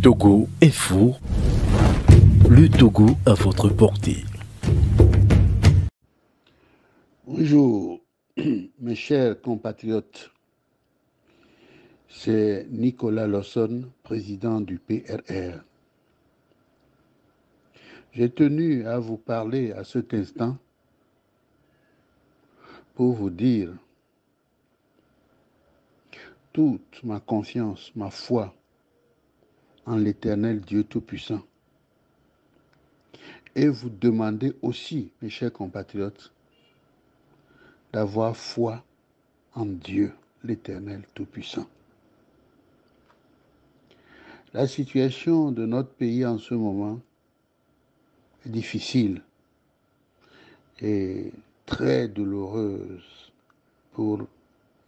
Togo Info, le Togo à votre portée. Bonjour, mes chers compatriotes. C'est Nicolas Lawson, président du PRR. J'ai tenu à vous parler à cet instant pour vous dire toute ma confiance, ma foi en l'Éternel Dieu Tout-Puissant. Et vous demander aussi, mes chers compatriotes, d'avoir foi en Dieu, l'Éternel Tout-Puissant. La situation de notre pays en ce moment est difficile et très douloureuse pour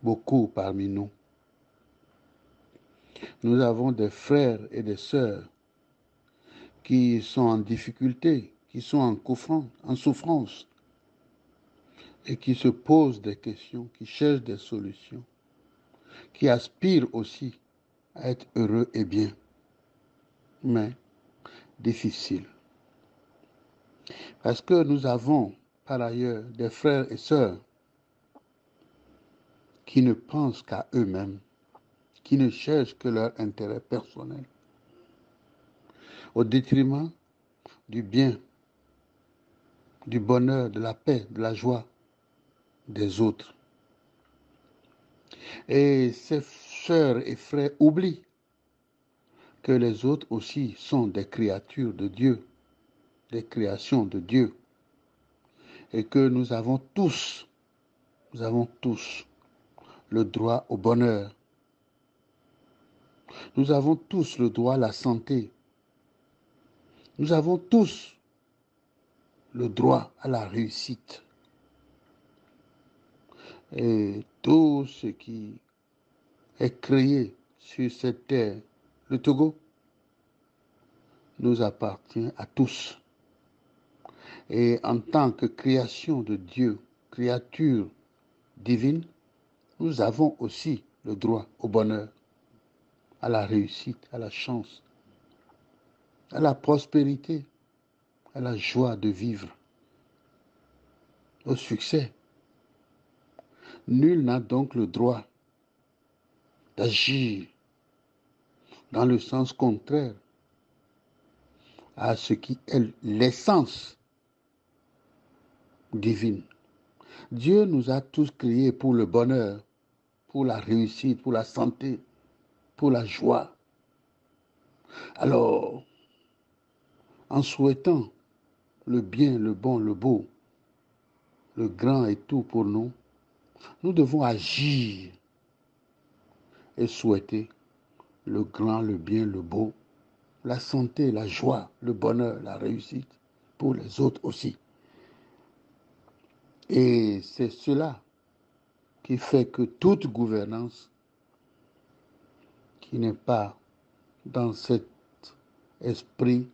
beaucoup parmi nous. Nous avons des frères et des sœurs qui sont en difficulté, qui sont en souffrance et qui se posent des questions, qui cherchent des solutions, qui aspirent aussi à être heureux et bien, mais difficile. Parce que nous avons par ailleurs des frères et sœurs qui ne pensent qu'à eux-mêmes, qui ne cherchent que leur intérêt personnel, au détriment du bien, du bonheur, de la paix, de la joie des autres. Et ces sœurs et frères oublient que les autres aussi sont des créatures de Dieu, des créations de Dieu, et que nous avons tous le droit au bonheur. Nous avons tous le droit à la santé. Nous avons tous le droit à la réussite. Et tout ce qui est créé sur cette terre, le Togo, nous appartient à tous. Et en tant que création de Dieu, créature divine, nous avons aussi le droit au bonheur, à la réussite, à la chance, à la prospérité, à la joie de vivre, au succès. Nul n'a donc le droit d'agir dans le sens contraire à ce qui est l'essence divine. Dieu nous a tous créés pour le bonheur, pour la réussite, pour la santé, pour la joie. Alors, en souhaitant le bien, le bon, le beau, le grand et tout pour nous, nous devons agir et souhaiter le grand, le bien, le beau, la santé, la joie, le bonheur, la réussite pour les autres aussi. Et c'est cela qui fait que toute gouvernance qui n'est pas dans cet esprit,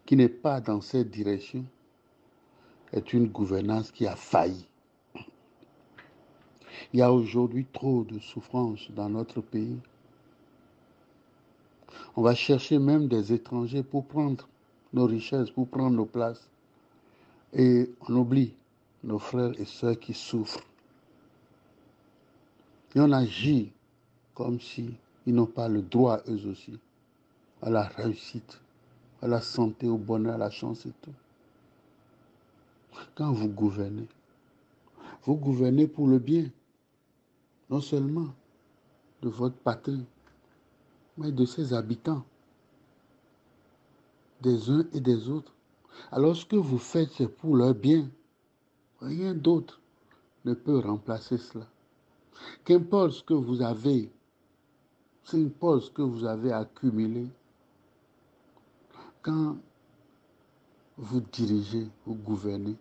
qui n'est pas dans cette direction, est une gouvernance qui a failli. Il y a aujourd'hui trop de souffrance dans notre pays. On va chercher même des étrangers pour prendre nos richesses, pour prendre nos places. Et on oublie nos frères et sœurs qui souffrent. Et on agit comme si ils n'ont pas le droit, eux aussi, à la réussite, à la santé, au bonheur, à la chance et tout. Quand vous gouvernez pour le bien, non seulement de votre patrie, mais de ses habitants, des uns et des autres. Alors ce que vous faites, c'est pour leur bien. Rien d'autre ne peut remplacer cela. Qu'importe ce que vous avez, qu'importe ce que vous avez accumulé, quand vous dirigez, vous gouvernez,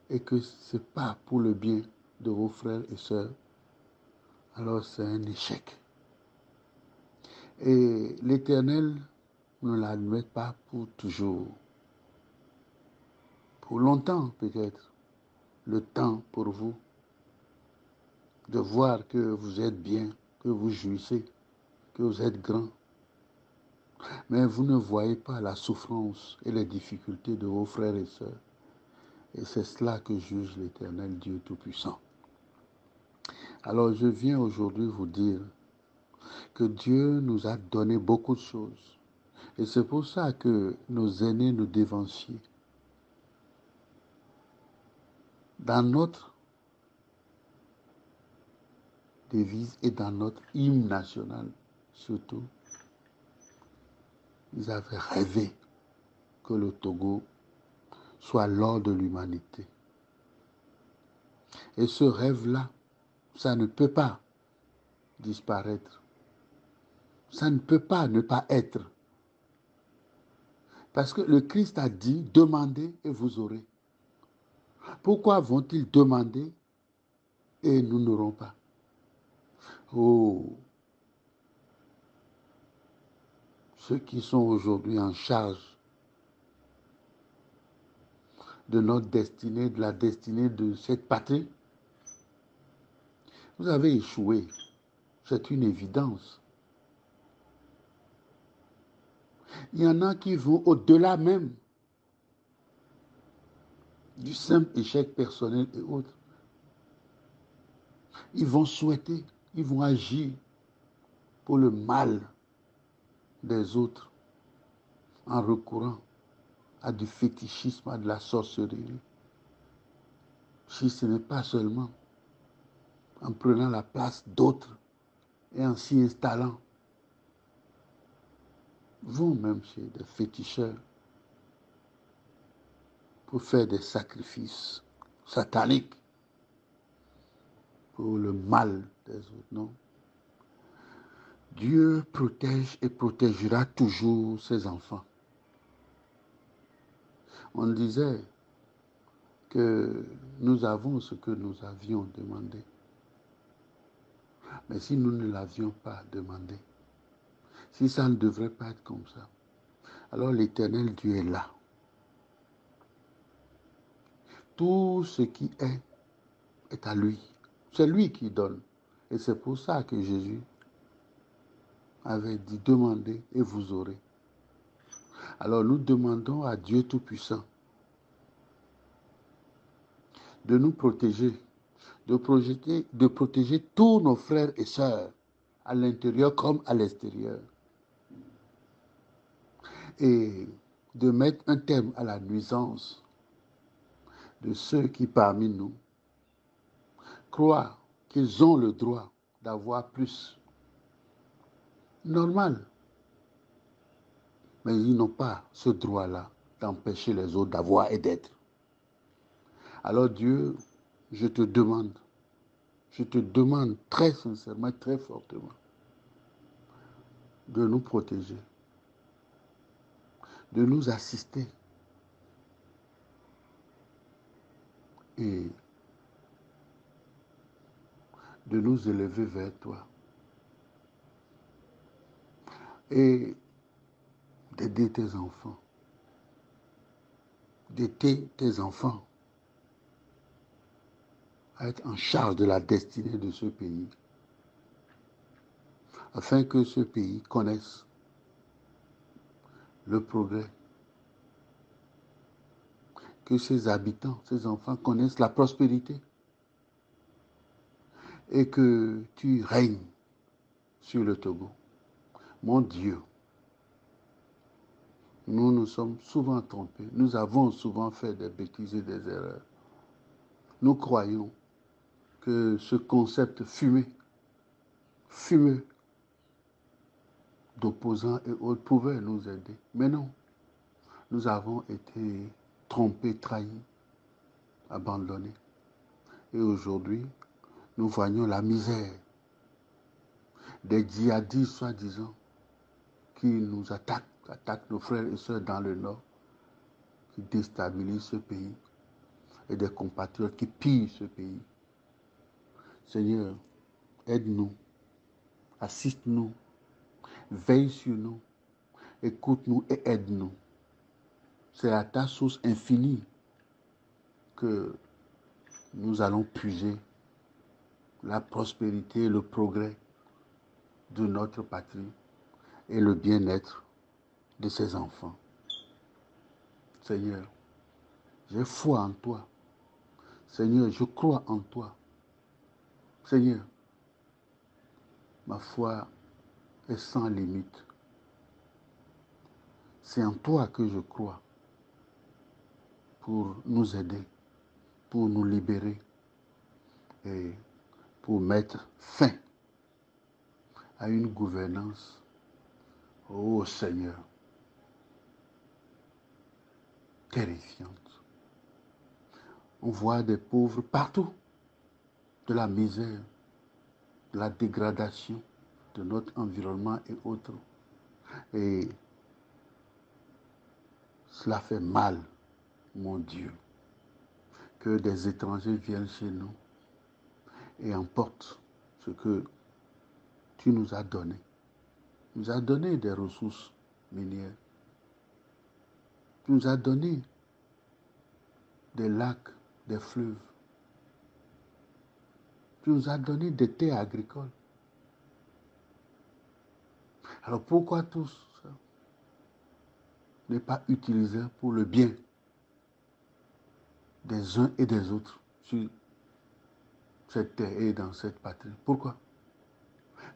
et que ce n'est pas pour le bien de vos frères et sœurs, alors c'est un échec. Et l'Éternel ne l'admet pas pour toujours. Pour longtemps peut-être, le temps pour vous de voir que vous êtes bien, que vous jouissez, que vous êtes grand. Mais vous ne voyez pas la souffrance et les difficultés de vos frères et sœurs. Et c'est cela que juge l'Éternel Dieu Tout-Puissant. Alors je viens aujourd'hui vous dire que Dieu nous a donné beaucoup de choses. Et c'est pour ça que nos aînés nous dévanciaient. Dans notre devise et dans notre hymne national, surtout, ils avaient rêvé que le Togo soit l'or de l'humanité. Et ce rêve-là, ça ne peut pas disparaître. Ça ne peut pas ne pas être. Parce que le Christ a dit, demandez et vous aurez. Pourquoi vont-ils demander et nous n'aurons pas? Oh, ceux qui sont aujourd'hui en charge de notre destinée, de la destinée de cette patrie, vous avez échoué. C'est une évidence. Il y en a qui vont au-delà même du simple échec personnel et autres. Ils vont souhaiter, ils vont agir pour le mal des autres en recourant à du fétichisme, à de la sorcellerie. Si ce n'est pas seulement en prenant la place d'autres et en s'y installant, vont même chez des féticheurs pour faire des sacrifices sataniques pour le mal des autres. Non. Dieu protège et protégera toujours ses enfants. On disait que nous avons ce que nous avions demandé. Mais si nous ne l'avions pas demandé, si ça ne devrait pas être comme ça, alors l'Éternel Dieu est là. Tout ce qui est à lui. C'est lui qui donne. Et c'est pour ça que Jésus avait dit, demandez et vous aurez. Alors nous demandons à Dieu Tout-Puissant de nous protéger, de protéger tous nos frères et sœurs, à l'intérieur comme à l'extérieur. Et de mettre un terme à la nuisance de ceux qui parmi nous croient qu'ils ont le droit d'avoir plus. Normal. Mais ils n'ont pas ce droit-là d'empêcher les autres d'avoir et d'être. Alors Dieu, je te demande très sincèrement, très fortement, de nous protéger, de nous assister et de nous élever vers toi et d'aider tes enfants, d'aider tes enfants à être en charge de la destinée de ce pays, afin que ce pays connaisse le progrès, que ses habitants, ses enfants connaissent la prospérité et que tu règnes sur le Togo. Mon Dieu, nous nous sommes souvent trompés, nous avons souvent fait des bêtises et des erreurs. Nous croyons que ce concept fumeux d'opposants et autres pouvait nous aider. Mais non, nous avons été trompés, trahis, abandonnés. Et aujourd'hui, nous voyons la misère des djihadistes, soi-disant, qui nous attaquent nos frères et sœurs dans le nord, qui déstabilisent ce pays, et des compatriotes qui pillent ce pays. Seigneur, aide-nous, assiste-nous, veille sur nous, écoute-nous et aide-nous. C'est à ta source infinie que nous allons puiser la prospérité et le progrès de notre patrie et le bien-être de ces enfants. Seigneur, j'ai foi en toi. Seigneur, je crois en toi. Seigneur, ma foi est sans limite. C'est en toi que je crois pour nous aider, pour nous libérer et pour mettre fin à une gouvernance, ô Seigneur, terrifiante. On voit des pauvres partout, de la misère, de la dégradation de notre environnement et autres. Et cela fait mal, mon Dieu, que des étrangers viennent chez nous et emportent ce que tu nous as donné. Tu nous as donné des ressources minières. Tu nous as donné des lacs, des fleuves. Tu nous as donné des terres agricoles. Alors pourquoi tout ça n'est pas utilisé pour le bien des uns et des autres sur cette terre et dans cette patrie? Pourquoi?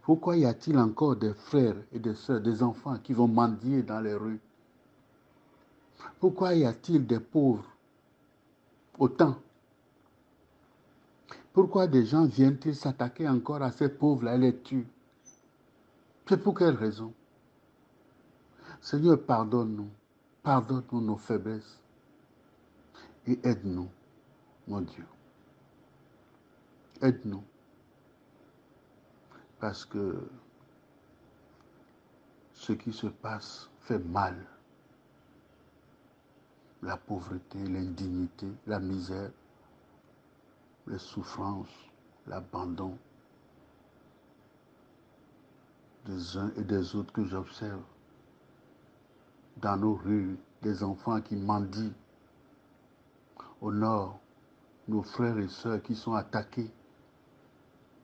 Pourquoi y a-t-il encore des frères et des sœurs, des enfants qui vont mendier dans les rues? Pourquoi y a-t-il des pauvres autant? Pourquoi des gens viennent-ils s'attaquer encore à ces pauvres-là et les tuent? C'est pour quelle raison? Seigneur, pardonne-nous. Pardonne-nous nos faiblesses. Et aide-nous, mon Dieu. Aide-nous. Parce que ce qui se passe fait mal. La pauvreté, l'indignité, la misère, les souffrances, l'abandon des uns et des autres que j'observe dans nos rues, des enfants qui mendient. Au nord, nos frères et sœurs qui sont attaqués,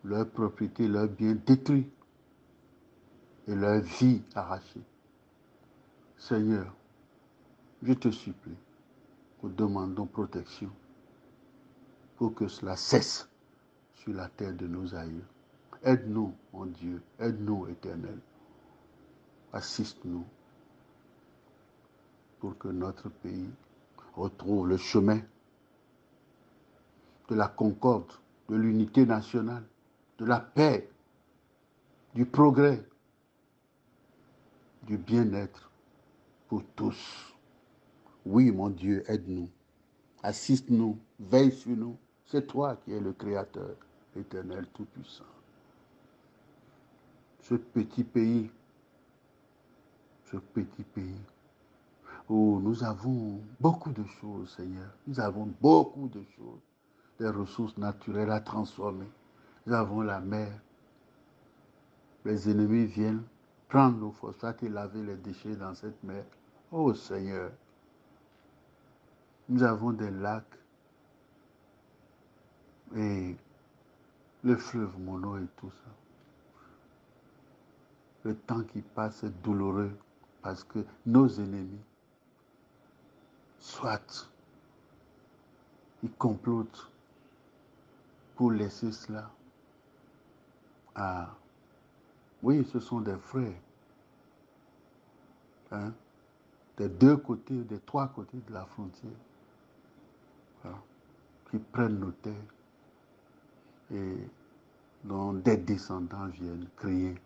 leurs propriétés, leurs biens détruits et leur vie arrachée. Seigneur, je te supplie, nous demandons protection pour que cela cesse sur la terre de nos aïeux. Aide-nous, mon Dieu, aide-nous, Éternel. Assiste-nous pour que notre pays retrouve le chemin de la concorde, de l'unité nationale, de la paix, du progrès, du bien-être pour tous. Oui, mon Dieu, aide-nous, assiste-nous, veille sur nous. C'est toi qui es le Créateur éternel tout-puissant. Ce petit pays, où nous avons beaucoup de choses, Seigneur. Nous avons beaucoup de choses, des ressources naturelles à transformer. Nous avons la mer. Les ennemis viennent prendre nos phosphates et laver les déchets dans cette mer. Oh Seigneur, nous avons des lacs et le fleuve Mono et tout ça. Le temps qui passe est douloureux parce que nos ennemis, soit ils complotent pour laisser cela à... Oui, ce sont des frères, hein, des deux côtés, des trois côtés de la frontière, hein, qui prennent nos terres et dont des descendants viennent créer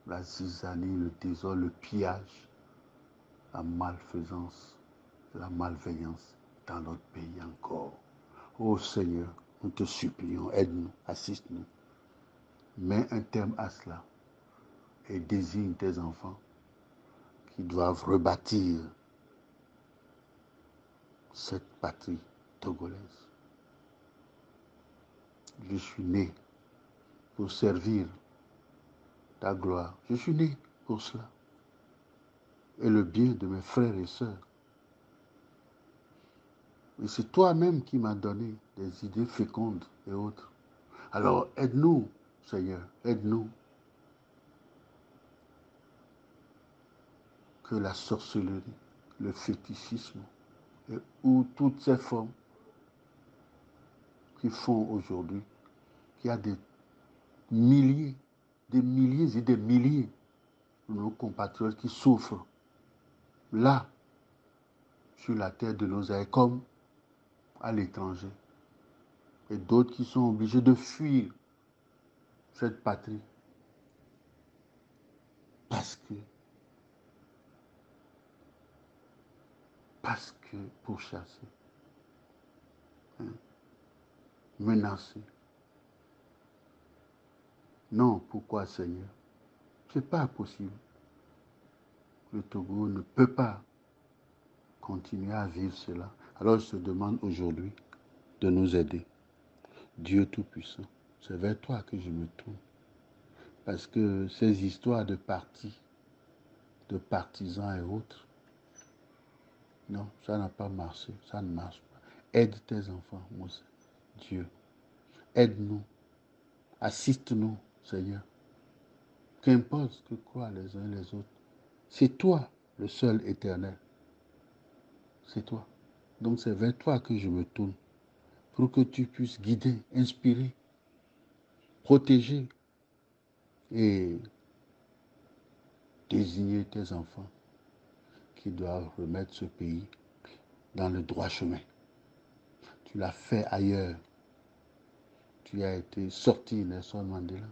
la zizanie, le désordre, le pillage, la malfaisance, la malveillance dans notre pays encore. Ô Seigneur, nous te supplions, aide-nous, assiste-nous. Mets un terme à cela et désigne tes enfants qui doivent rebâtir cette patrie togolaise. Je suis né pour servir ta gloire. Je suis né pour cela. Et le bien de mes frères et sœurs. Et c'est toi-même qui m'as donné des idées fécondes et autres. Alors aide-nous, Seigneur, aide-nous. que la sorcellerie, le fétichisme, ou toutes ces formes qui font aujourd'hui qu'il y a des milliers et des milliers de nos compatriotes qui souffrent là, sur la terre de nos aïeux, comme à l'étranger. Et d'autres qui sont obligés de fuir cette patrie parce que pourchassés, menacés. Non, pourquoi Seigneur? Ce n'est pas possible. Le Togo ne peut pas continuer à vivre cela. Alors je te demande aujourd'hui de nous aider. Dieu Tout-Puissant, c'est vers toi que je me tourne. Parce que ces histoires de partis, de partisans et autres, non, ça n'a pas marché, ça ne marche pas. Aide tes enfants, mon Dieu. Aide-nous, assiste-nous, Seigneur. Qu'importe ce que croient les uns et les autres, c'est toi le seul éternel. C'est toi. Donc c'est vers toi que je me tourne pour que tu puisses guider, inspirer, protéger et désigner tes enfants qui doivent remettre ce pays dans le droit chemin. Tu l'as fait ailleurs. Tu as été sorti Nelson Mandela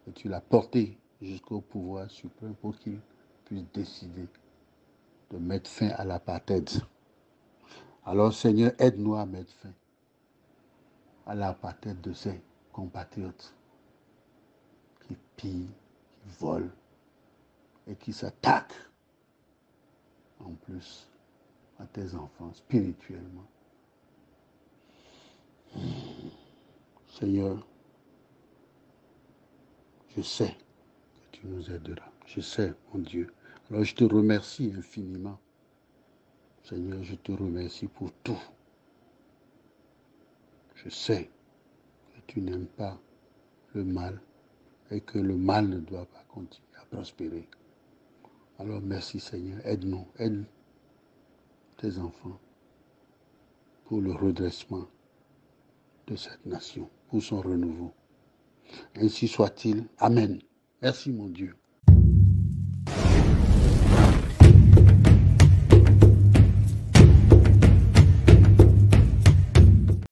et tu l'as porté jusqu'au pouvoir suprême pour qu'il puisse décider de mettre fin à l'apartheid. Alors Seigneur, aide-nous à mettre fin à l'apartheid de ces compatriotes qui pillent, qui volent et qui s'attaquent en plus à tes enfants spirituellement. Seigneur, je sais que tu nous aideras. Je sais, mon Dieu. Alors je te remercie infiniment. Seigneur, je te remercie pour tout. Je sais que tu n'aimes pas le mal et que le mal ne doit pas continuer à prospérer. Alors merci Seigneur, aide-nous, aide tes enfants pour le redressement de cette nation, pour son renouveau. Ainsi soit-il. Amen. Merci mon Dieu.